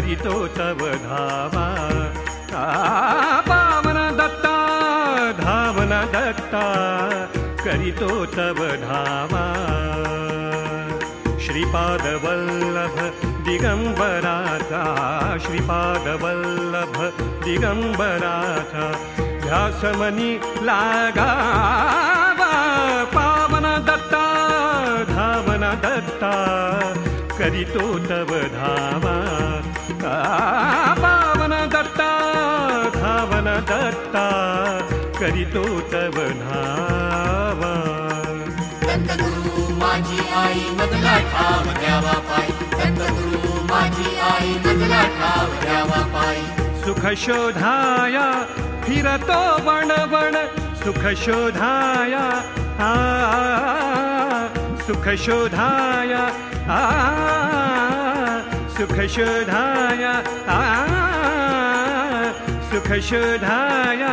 करितो तव धावा पावन दत्ता धावन दत्ता करितो तव धावा श्रीपाद वल्लभ दिगंबराचा श्रीपाद वल्लभ दिगंबराचा ध्यासमनी लागावा पावन दत्ता धावन दत्ता करितो तव धावा पावन दत्ता धावन दत्ता करितो तव धावा दत्तगुरु माझी आई मजला ठाव द्यावा पायी दत्तगुरु माझी आई मजला ठाव द्यावा पायी सुख शोधाया फिरतो बण बण सुख शोधाया सुख शोधाया सुख शोधाया सुख शोधाया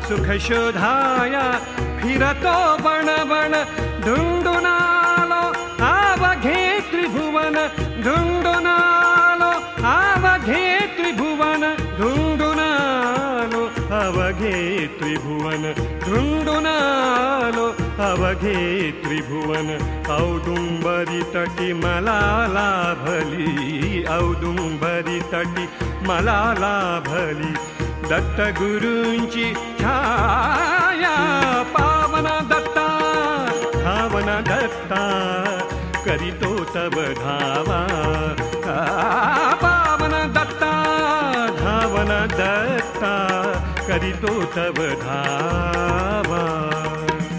सुख शोधाया फिरतो बण बण ढूंढूनालो आवघे त्रिभुवन ढूंढूनालो आवघे त्रिभुवन ढूंढूनालो आवघे त्रिभुवन ढूंढूनालो अवघे त्रिभुवन औदुंबरी तटी मला लाभली औदुंबरी तटी मला लाभली दत्तगुरूंची छाया पावन दत्ता धावन दत्ता करितो तव धावा पावन दत्ता धावन दत्ता करितो तव धावा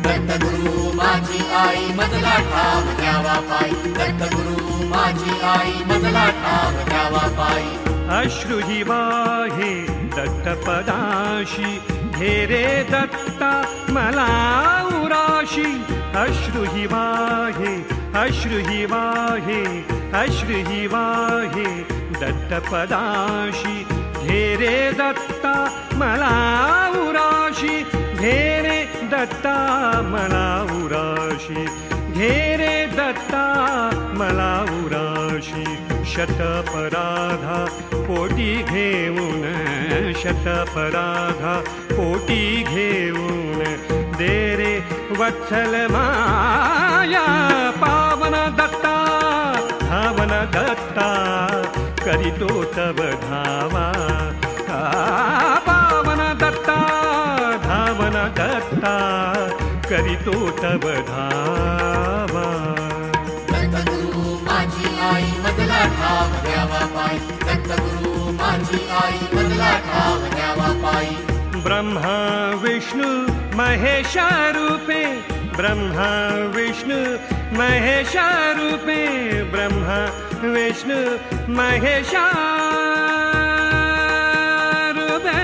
दत्तगुरु माझी आई मजला ठाव द्यावा पायी दत्तगुरु माझी आई मजला ठाव द्यावा पायी अश्रु हि वाहे दत्तपदाशी घेरे दत्ता मला उराशी अश्रु हि वाहे अश्रु हि वाहे अश्रु हि वाहे दत्तपदाशी घेरे दत्ता मला उराशी घेरे दत्ता मला उराशी घेरे दत्ता मला उराशी शतपराधा पोटी घेऊन शतपराधा पोटी घेऊन दे रे वत्सल माया पावन दत्ता धावन दत्ता करितो तव धावा पावन दत्ता धावन दत्ता करितो तव धावा दत्तगुरु माझी आई मजला ठाव द्यावा पायी दत्तगुरु माझी आई मजला ठाव द्यावा पायी ब्रह्मा विष्णु महेशा रूपे ब्रह्मा विष्णु महेशा रूपे ब्रह्मा विष्णु महेशा रूपे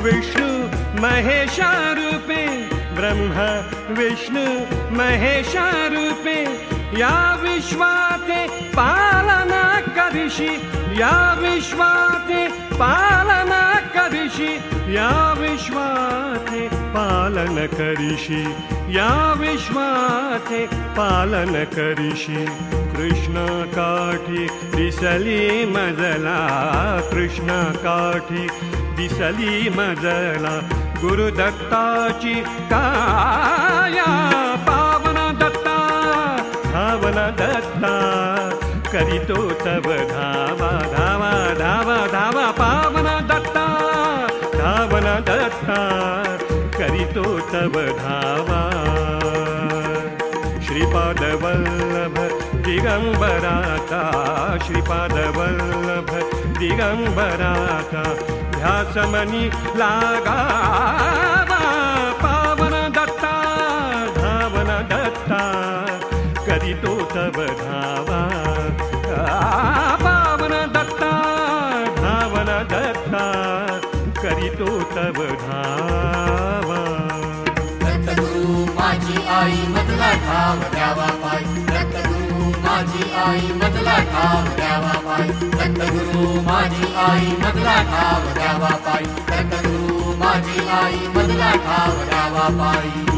विष्णु महेशा रूपे ब्रह्म विष्णु महेशा रूपे या विश्वाचे पालना करिषि या विश्वाचे पालना करिषि या विश्वाचे पालन करिषि या विश्वाचे पालन करिषि कृष्ण काठी दिसली मजला कृष्ण काठी दिसली मजला गुरुदत्ताची काया पावन दत्ता धावन दत्ता करितो तव धावा धावा धावा धावा पावन दत्ता धावन दत्ता करितो तव धावा श्रीपाद वल्लभ दिगंबराचा श्रीपाद वल्लभ दिगंबराचा ध्यासमनी लागावा पावन दत्ता धावन दत्ता करितो तव धावा पावन दत्ता धावन दत्ता करितो तव धावा दत्तगुरु माझी आई ठाव द्यावा पाय दत्तगुरु माझी आई मजला ठाव द्यावा पाय दत्तगुरु माझी आई मजला ठाव द्यावा पाय दत्तगुरु माझी आई मजला ठाव द्यावा पाय